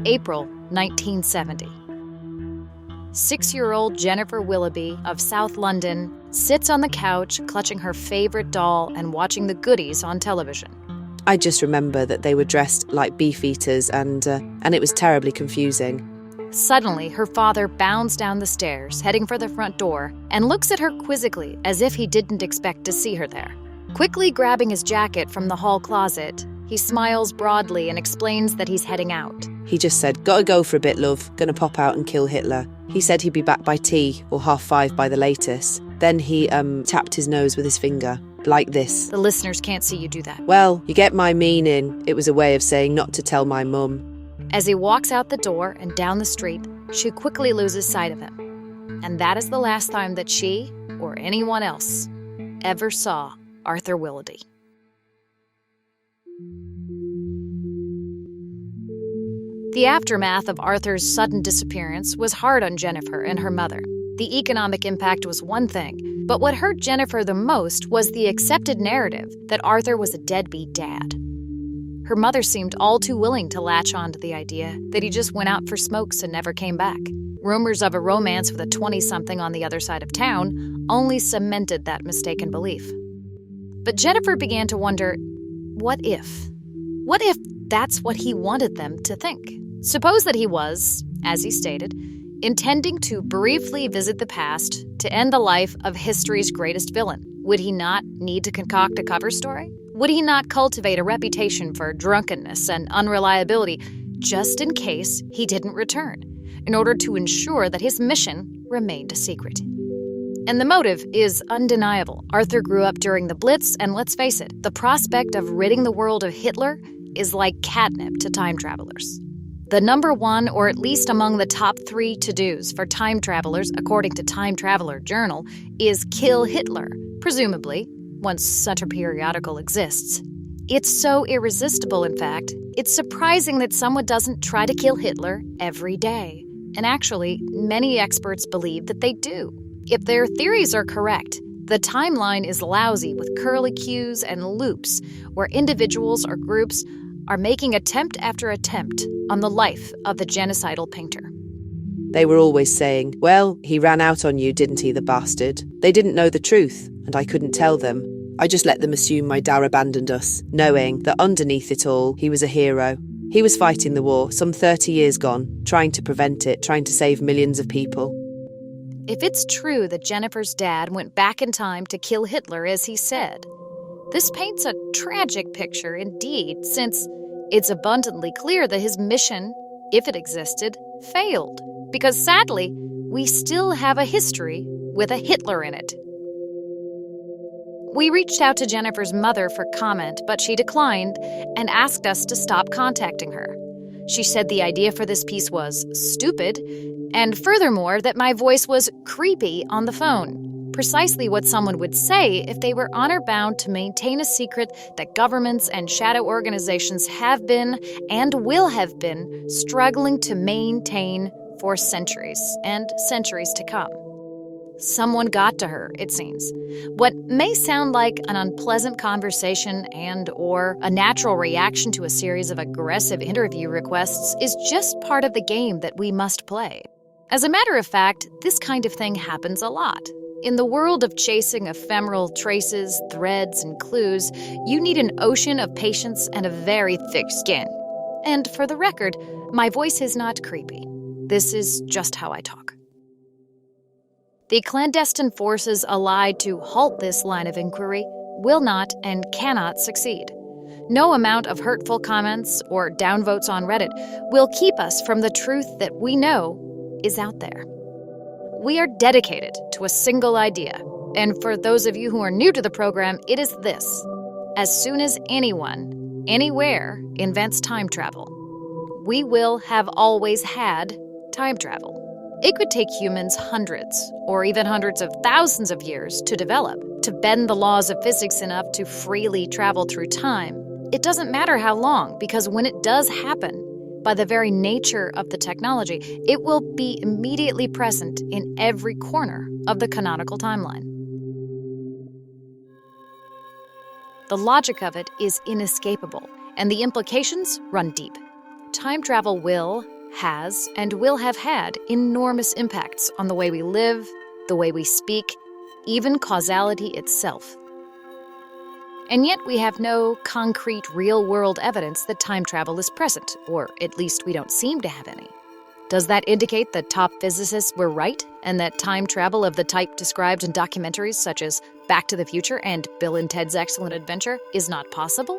April 1970. 6-year-old Jennifer Willoughby of South London sits on the couch clutching her favorite doll and watching the goodies on television. I just remember that they were dressed like beef eaters and it was terribly confusing. Suddenly, her father bounds down the stairs, heading for the front door, and looks at her quizzically as if he didn't expect to see her there. Quickly grabbing his jacket from the hall closet, he smiles broadly and explains that he's heading out. He just said, "Gotta go for a bit, love. Gonna pop out and kill Hitler." He said he'd be back by tea or 5:30 by the latest. Then he tapped his nose with his finger, like this. The listeners can't see you do that. Well, you get my meaning. It was a way of saying not to tell my mum. As he walks out the door and down the street, she quickly loses sight of him. And that is the last time that she, or anyone else, ever saw Arthur Willoughby. The aftermath of Arthur's sudden disappearance was hard on Jennifer and her mother. The economic impact was one thing, but what hurt Jennifer the most was the accepted narrative that Arthur was a deadbeat dad. Her mother seemed all too willing to latch on to the idea that he just went out for smokes and never came back. Rumors of a romance with a 20-something on the other side of town only cemented that mistaken belief. But Jennifer began to wonder, what if? What if that's what he wanted them to think? Suppose that he was, as he stated, intending to briefly visit the past to end the life of history's greatest villain. Would he not need to concoct a cover story? Would he not cultivate a reputation for drunkenness and unreliability just in case he didn't return, in order to ensure that his mission remained a secret? And the motive is undeniable. Arthur grew up during the Blitz, and let's face it, the prospect of ridding the world of Hitler is like catnip to time travelers. The number one, or at least among the top 3 to-dos for time travelers, according to Time Traveler Journal, is kill Hitler, presumably, once such a periodical exists. It's so irresistible, in fact, it's surprising that someone doesn't try to kill Hitler every day. And actually, many experts believe that they do. If their theories are correct, the timeline is lousy with curlicues and loops where individuals or groups are making attempt after attempt on the life of the genocidal painter. They were always saying, "Well, he ran out on you, didn't he, the bastard?" They didn't know the truth, and I couldn't tell them. I just let them assume my dad abandoned us, knowing that underneath it all, he was a hero. He was fighting the war, some 30 years gone, trying to prevent it, trying to save millions of people. If it's true that Jennifer's dad went back in time to kill Hitler as he said, this paints a tragic picture indeed, since it's abundantly clear that his mission, if it existed, failed. Because sadly, we still have a history with a Hitler in it. We reached out to Jennifer's mother for comment, but she declined and asked us to stop contacting her. She said the idea for this piece was stupid, and furthermore, that my voice was creepy on the phone. Precisely what someone would say if they were honor-bound to maintain a secret that governments and shadow organizations have been, and will have been, struggling to maintain for centuries and centuries to come. Someone got to her, it seems. What may sound like an unpleasant conversation and/or a natural reaction to a series of aggressive interview requests is just part of the game that we must play. As a matter of fact, this kind of thing happens a lot. In the world of chasing ephemeral traces, threads, and clues, you need an ocean of patience and a very thick skin. And for the record, my voice is not creepy. This is just how I talk. The clandestine forces allied to halt this line of inquiry will not and cannot succeed. No amount of hurtful comments or downvotes on Reddit will keep us from the truth that we know is out there. We are dedicated to a single idea, and for those of you who are new to the program, it is this. As soon as anyone, anywhere, invents time travel, we will have always had time travel. It could take humans hundreds, or even hundreds of thousands of years to develop, to bend the laws of physics enough to freely travel through time. It doesn't matter how long, because when it does happen, by the very nature of the technology, it will be immediately present in every corner of the canonical timeline. The logic of it is inescapable, and the implications run deep. Time travel will, has and will have had enormous impacts on the way we live, the way we speak, even causality itself. And yet we have no concrete, real-world evidence that time travel is present, or at least we don't seem to have any. Does that indicate that top physicists were right, and that time travel of the type described in documentaries such as Back to the Future and Bill and Ted's Excellent Adventure is not possible?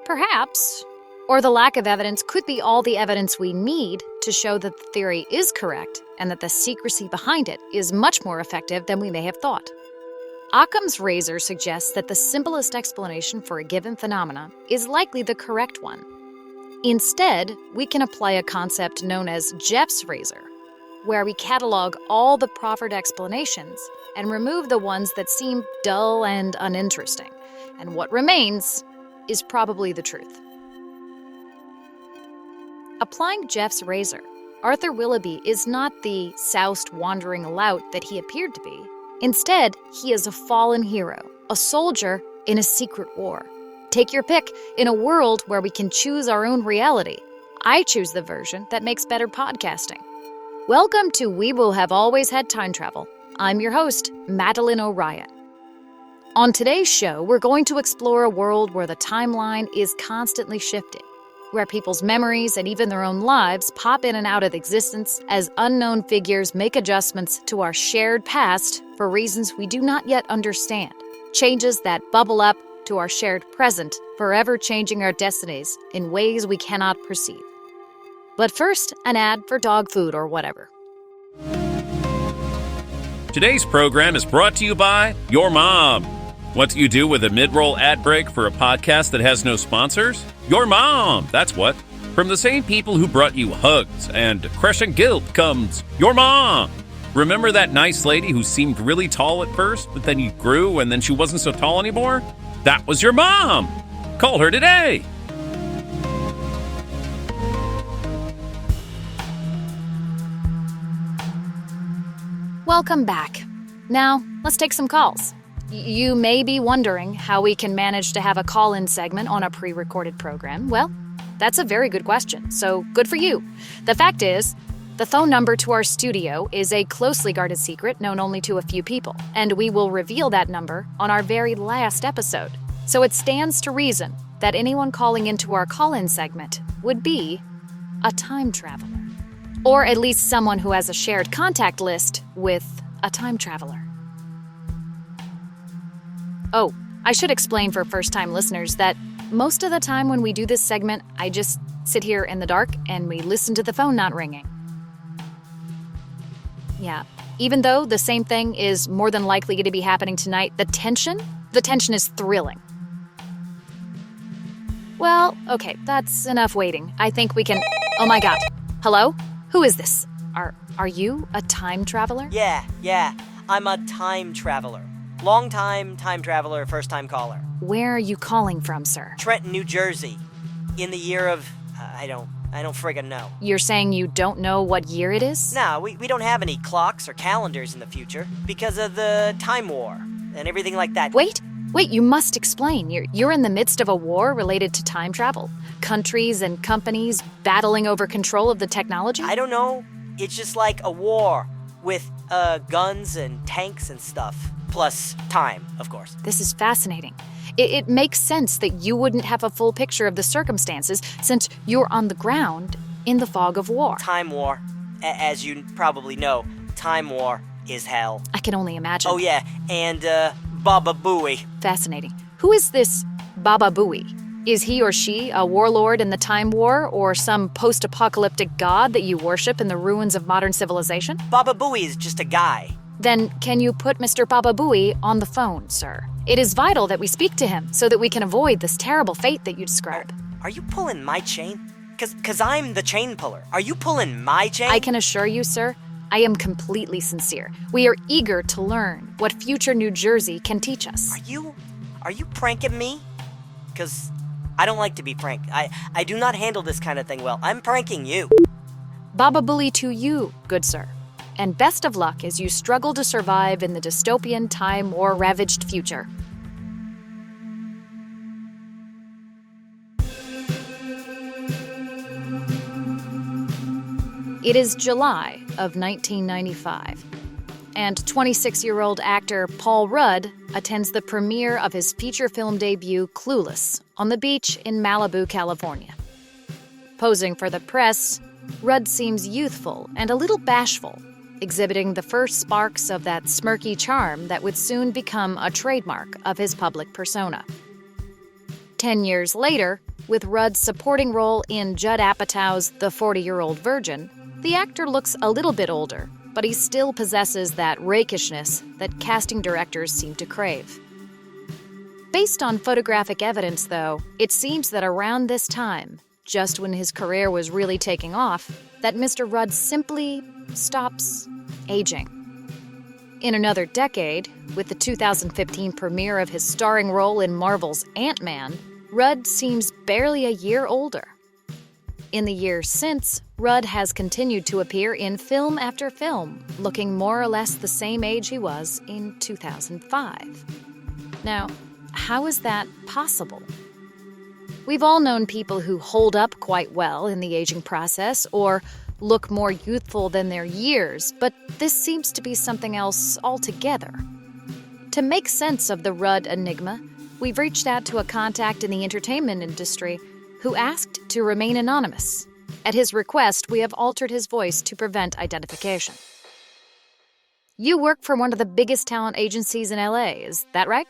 Perhaps. Or the lack of evidence could be all the evidence we need to show that the theory is correct, and that the secrecy behind it is much more effective than we may have thought. Occam's razor suggests that the simplest explanation for a given phenomena is likely the correct one. Instead, we can apply a concept known as Jeff's razor, where we catalog all the proffered explanations and remove the ones that seem dull and uninteresting, and what remains is probably the truth. Applying Jeff's razor, Arthur Willoughby is not the soused wandering lout that he appeared to be. Instead, he is a fallen hero, a soldier in a secret war. Take your pick. In a world where we can choose our own reality, I choose the version that makes better podcasting. Welcome to We Will Have Always Had Time Travel. I'm your host, Madeline O'Ryan. On today's show, we're going to explore a world where the timeline is constantly shifting, where people's memories and even their own lives pop in and out of existence as unknown figures make adjustments to our shared past for reasons we do not yet understand, changes that bubble up to our shared present, forever changing our destinies in ways we cannot perceive. But first, an ad for dog food or whatever. Today's program is brought to you by your mom. What do you do with a mid-roll ad break for a podcast that has no sponsors? Your mom, that's what. From the same people who brought you Hugs and Crushing Guilt comes your mom. Remember that nice lady who seemed really tall at first, but then you grew and then she wasn't so tall anymore? That was your mom. Call her today. Welcome back. Now, let's take some calls. You may be wondering how we can manage to have a call-in segment on a pre-recorded program. Well, that's a very good question, so good for you. The fact is, the phone number to our studio is a closely guarded secret known only to a few people, and we will reveal that number on our very last episode. So it stands to reason that anyone calling into our call-in segment would be a time traveler. Or at least someone who has a shared contact list with a time traveler. Oh, I should explain for first-time listeners that most of the time when we do this segment, I just sit here in the dark and we listen to the phone not ringing. Yeah, even though the same thing is more than likely to be happening tonight, the tension is thrilling. Well, okay, that's enough waiting. I think we can... Oh my god. Hello? Who is this? Are you a time traveler? Yeah. I'm a time traveler. Long-time time traveler, first-time caller. Where are you calling from, sir? Trenton, New Jersey. In the year of... I don't friggin' know. You're saying you don't know what year it is? No, we don't have any clocks or calendars in the future because of the time war and everything like that. Wait, you must explain. You're in the midst of a war related to time travel? Countries and companies battling over control of the technology? I don't know. It's just like a war with guns and tanks and stuff. Plus time, of course. This is fascinating. It makes sense that you wouldn't have a full picture of the circumstances since you're on the ground in the fog of war. Time war. As you probably know, time war is hell. I can only imagine. Oh yeah, and Baba Booey. Fascinating. Who is this Baba Booey? Is he or she a warlord in the time war or some post-apocalyptic god that you worship in the ruins of modern civilization? Baba Booey is just a guy. Then can you put Mr. Baba Booey on the phone, sir? It is vital that we speak to him so that we can avoid this terrible fate that you describe. Are you pulling my chain? Cause I'm the chain puller. Are you pulling my chain? I can assure you, sir, I am completely sincere. We are eager to learn what future New Jersey can teach us. Are you pranking me? Cause I don't like to be pranked. I do not handle this kind of thing well. I'm pranking you. Baba Booey to you, good sir. And best of luck as you struggle to survive in the dystopian time war-ravaged future. It is July of 1995, and 26-year-old actor Paul Rudd attends the premiere of his feature film debut, Clueless, on the beach in Malibu, California. Posing for the press, Rudd seems youthful and a little bashful, exhibiting the first sparks of that smirky charm that would soon become a trademark of his public persona. 10 years later, with Rudd's supporting role in Judd Apatow's The 40-Year-Old Virgin, the actor looks a little bit older, but he still possesses that rakishness that casting directors seem to crave. Based on photographic evidence, though, it seems that around this time, just when his career was really taking off, that Mr. Rudd simply stops aging. In another decade, with the 2015 premiere of his starring role in Marvel's Ant-Man, Rudd seems barely a year older. In the years since, Rudd has continued to appear in film after film, looking more or less the same age he was in 2005. Now, how is that possible? We've all known people who hold up quite well in the aging process or look more youthful than their years, but this seems to be something else altogether. To make sense of the Rudd enigma, we've reached out to a contact in the entertainment industry who asked to remain anonymous. At his request, we have altered his voice to prevent identification. You work for one of the biggest talent agencies in LA, is that right?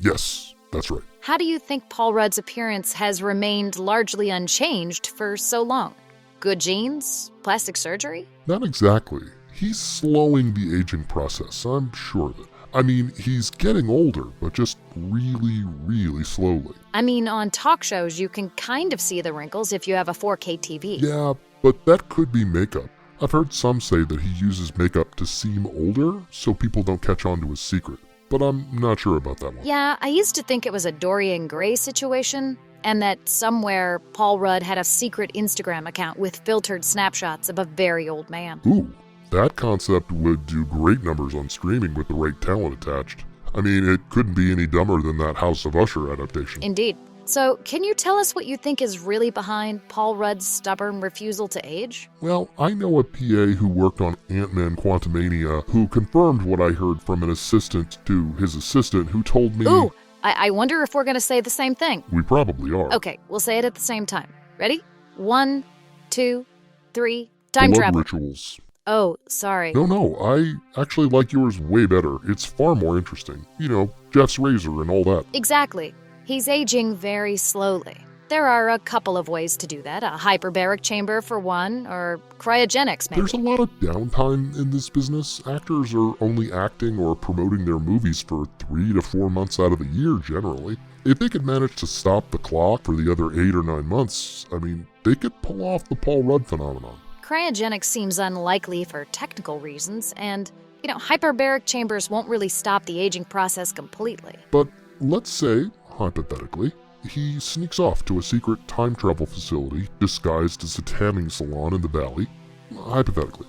Yes, that's right. How do you think Paul Rudd's appearance has remained largely unchanged for so long? Good genes? Plastic surgery? Not exactly. He's slowing the aging process, I'm sure of it. I mean, he's getting older, but just really, really slowly. I mean, on talk shows, you can kind of see the wrinkles if you have a 4K TV. Yeah, but that could be makeup. I've heard some say that he uses makeup to seem older so people don't catch on to his secret, but I'm not sure about that one. Yeah, I used to think it was a Dorian Gray situation, and that somewhere Paul Rudd had a secret Instagram account with filtered snapshots of a very old man. Ooh, that concept would do great numbers on streaming with the right talent attached. I mean, it couldn't be any dumber than that House of Usher adaptation. Indeed. So, can you tell us what you think is really behind Paul Rudd's stubborn refusal to age? Well, I know a PA who worked on Ant-Man Quantumania who confirmed what I heard from an assistant to his assistant who told me... Ooh, I wonder if we're going to say the same thing. We probably are. Okay, we'll say it at the same time. Ready? 1, 2, 3, time Blood travel. rituals. Oh, sorry. No, I actually like yours way better. It's far more interesting. You know, Jeff's razor and all that. Exactly. He's aging very slowly. There are a couple of ways to do that. A hyperbaric chamber for one, or cryogenics maybe. There's a lot of downtime in this business. Actors are only acting or promoting their movies for 3 to 4 months out of the year, generally. If they could manage to stop the clock for the other 8 or 9 months, I mean, they could pull off the Paul Rudd phenomenon. Cryogenics seems unlikely for technical reasons, and, hyperbaric chambers won't really stop the aging process completely. But let's say, hypothetically, he sneaks off to a secret time travel facility disguised as a tanning salon in the valley. Hypothetically.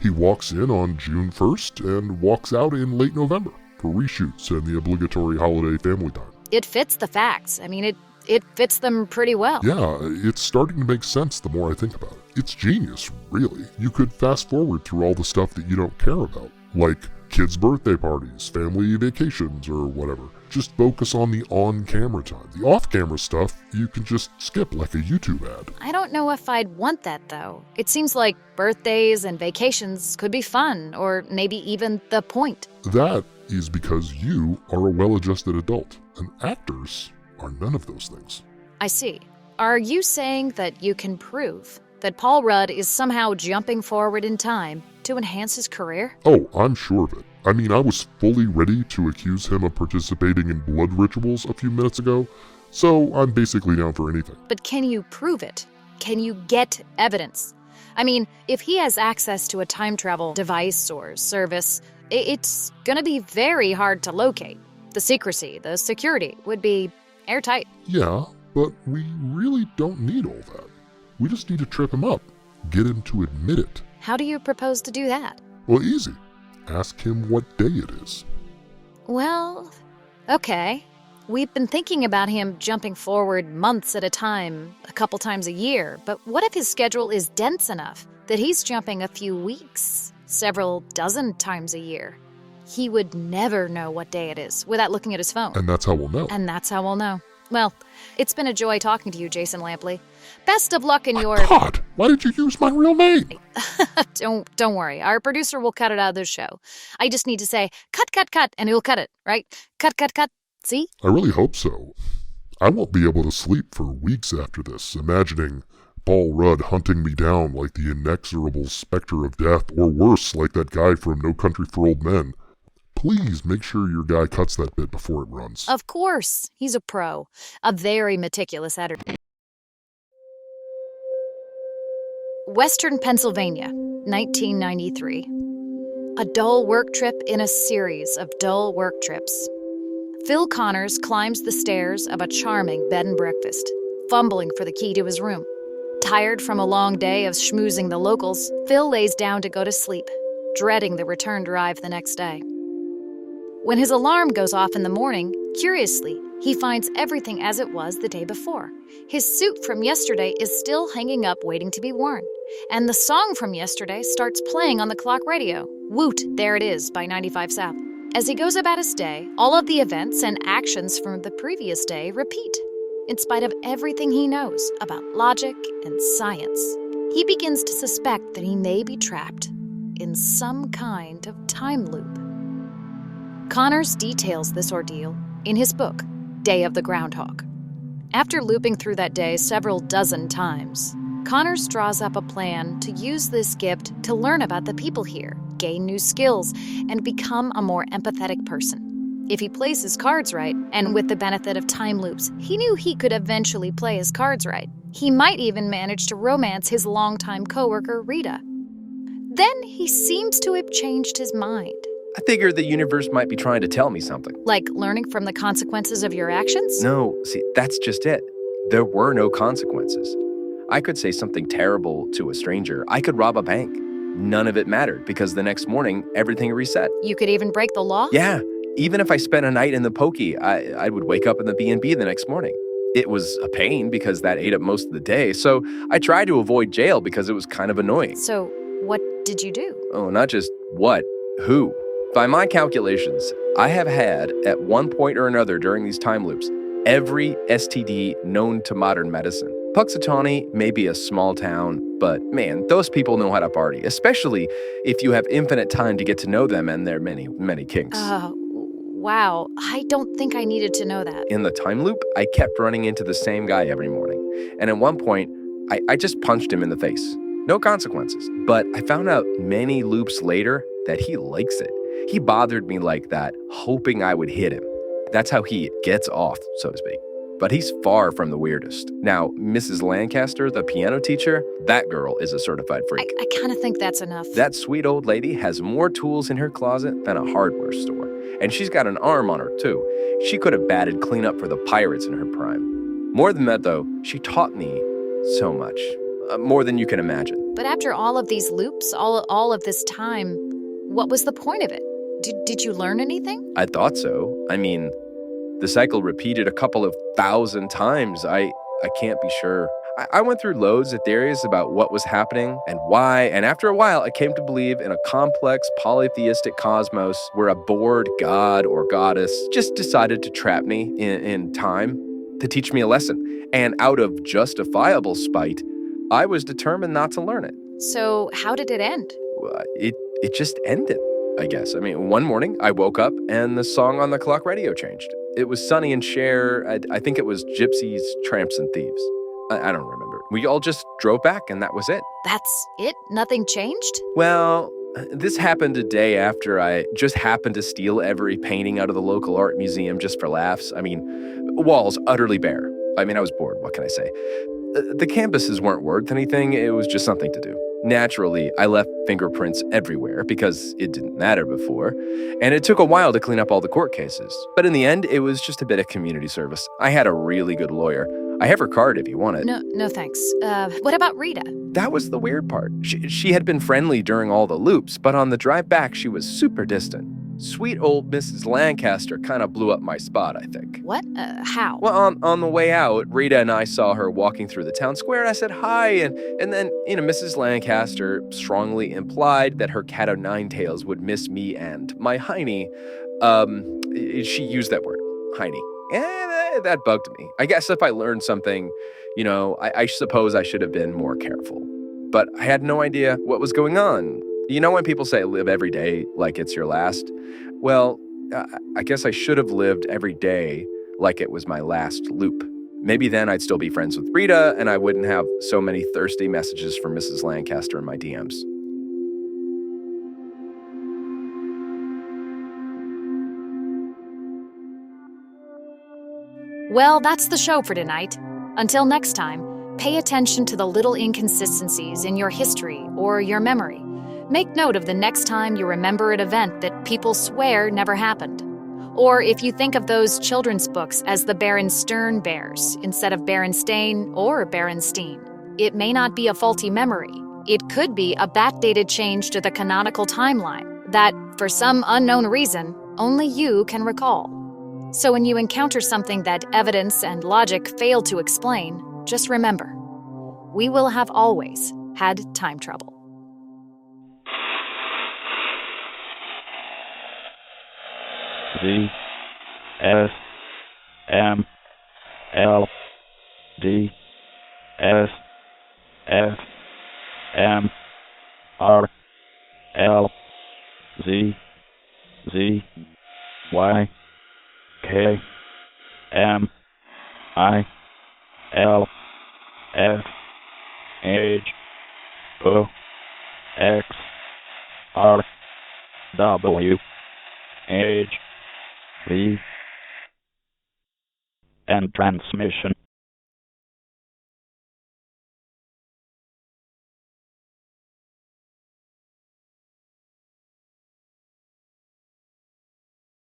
He walks in on June 1st and walks out in late November for reshoots and the obligatory holiday family time. It fits the facts. I mean, it fits them pretty well. Yeah, it's starting to make sense the more I think about it. It's genius, really. You could fast forward through all the stuff that you don't care about, like kids' birthday parties, family vacations, or whatever. Just focus on the on-camera time. The off-camera stuff, you can just skip like a YouTube ad. I don't know if I'd want that, though. It seems like birthdays and vacations could be fun, or maybe even the point. That is because you are a well-adjusted adult, and actors are none of those things. I see. Are you saying that you can prove that Paul Rudd is somehow jumping forward in time to enhance his career? Oh, I'm sure of it. I mean, I was fully ready to accuse him of participating in blood rituals a few minutes ago, so I'm basically down for anything. But can you prove it? Can you get evidence? I mean, if he has access to a time travel device or service, it's gonna be very hard to locate. The secrecy, the security would be airtight. Yeah, but we really don't need all that. We just need to trip him up, get him to admit it. How do you propose to do that? Well, easy. Ask him what day it is. Well, okay. We've been thinking about him jumping forward months at a time, a couple times a year, but what if his schedule is dense enough that he's jumping a few weeks, several dozen times a year. He would never know what day it is without looking at his phone. And that's how we'll know. And that's how we'll know. Well, it's been a joy talking to you, Jason Lampley. Best of luck in your... God, why did you use my real name? Don't worry. Our producer will cut it out of the show. I just need to say, cut, cut, cut, and he'll cut it, right? Cut, cut, cut. See? I really hope so. I won't be able to sleep for weeks after this, imagining Paul Rudd hunting me down like the inexorable specter of death, or worse, like that guy from No Country for Old Men. Please make sure your guy cuts that bit before it runs. Of course. He's a pro. A very meticulous editor. Western Pennsylvania, 1993. A dull work trip in a series of dull work trips. Phil Connors climbs the stairs of a charming bed and breakfast, fumbling for the key to his room. Tired from a long day of schmoozing the locals, Phil lays down to go to sleep, dreading the return drive the next day. When his alarm goes off in the morning, curiously, he finds everything as it was the day before. His suit from yesterday is still hanging up waiting to be worn. And the song from yesterday starts playing on the clock radio. Woot, There It Is by 95 South. As he goes about his day, all of the events and actions from the previous day repeat. In spite of everything he knows about logic and science, he begins to suspect that he may be trapped in some kind of time loop. Connors details this ordeal in his book, Day of the Groundhog. After looping through that day several dozen times, Connors draws up a plan to use this gift to learn about the people here, gain new skills, and become a more empathetic person. If he plays his cards right, and with the benefit of time loops, he knew he could eventually play his cards right. He might even manage to romance his longtime coworker, Rita. Then he seems to have changed his mind. I figured the universe might be trying to tell me something. Like learning from the consequences of your actions? No, see, that's just it. There were no consequences. I could say something terrible to a stranger. I could rob a bank. None of it mattered because the next morning, everything reset. You could even break the law? Yeah. Even if I spent a night in the pokey, I would wake up in the B&B the next morning. It was a pain because that ate up most of the day, so I tried to avoid jail because it was kind of annoying. So what did you do? Oh, not just what, who. By my calculations, I have had, at one point or another during these time loops, every STD known to modern medicine. Puxatawney may be a small town, but man, those people know how to party, especially if you have infinite time to get to know them and their many, many kinks. Wow. I don't think I needed to know that. In the time loop, I kept running into the same guy every morning. And at one point, I just punched him in the face. No consequences. But I found out many loops later that he likes it. He bothered me like that, hoping I would hit him. That's how he gets off, so to speak. But he's far from the weirdest. Now, Mrs. Lancaster, the piano teacher, that girl is a certified freak. I kind of think that's enough. That sweet old lady has more tools in her closet than a hardware store. And she's got an arm on her, too. She could have batted cleanup for the Pirates in her prime. More than that, though, she taught me so much. More than you can imagine. But after all of these loops, all of this time, what was the point of it? Did you learn anything? I thought so. I mean, the cycle repeated a couple of thousand times. I can't be sure. I went through loads of theories about what was happening and why, and after a while, I came to believe in a complex polytheistic cosmos where a bored god or goddess just decided to trap me in time to teach me a lesson. And out of justifiable spite, I was determined not to learn it. So how did it end? It just ended, I guess. I mean, one morning I woke up and the song on the clock radio changed. It was Sonny and Cher. I think it was Gypsies, Tramps, and Thieves. I don't remember. We all just drove back and that was it. That's it? Nothing changed? Well, this happened a day after I just happened to steal every painting out of the local art museum just for laughs. I mean, walls utterly bare. I mean, I was bored. What can I say? The canvases weren't worth anything. It was just something to do. Naturally, I left fingerprints everywhere because it didn't matter before, and it took a while to clean up all the court cases. But in the end, it was just a bit of community service. I had a really good lawyer. I have her card if you want it. No thanks. What about Rita? That was the weird part. She had been friendly during all the loops, but on the drive back, she was super distant. Sweet old Mrs. Lancaster kind of blew up my spot, I think. What? How? Well, on the way out, Rita and I saw her walking through the town square, and I said hi, and then, Mrs. Lancaster strongly implied that her cat o' nine tails would miss me and my hiney. She used that word, hiney. And that bugged me. I guess if I learned something, I suppose I should have been more careful. But I had no idea what was going on. You know when people say live every day like it's your last? Well, I guess I should have lived every day like it was my last loop. Maybe then I'd still be friends with Rita and I wouldn't have so many thirsty messages from Mrs. Lancaster in my DMs. Well, that's the show for tonight. Until next time, pay attention to the little inconsistencies in your history or your memory. Make note of the next time you remember an event that people swear never happened. Or if you think of those children's books as the Berenstain Bears instead of Berenstain or Berenstein, it may not be a faulty memory. It could be a backdated change to the canonical timeline that, for some unknown reason, only you can recall. So when you encounter something that evidence and logic fail to explain, just remember, we will have always had time trouble. Z S M L D S F M R L Z Z Y K M I L F H O X R W H V and transmission.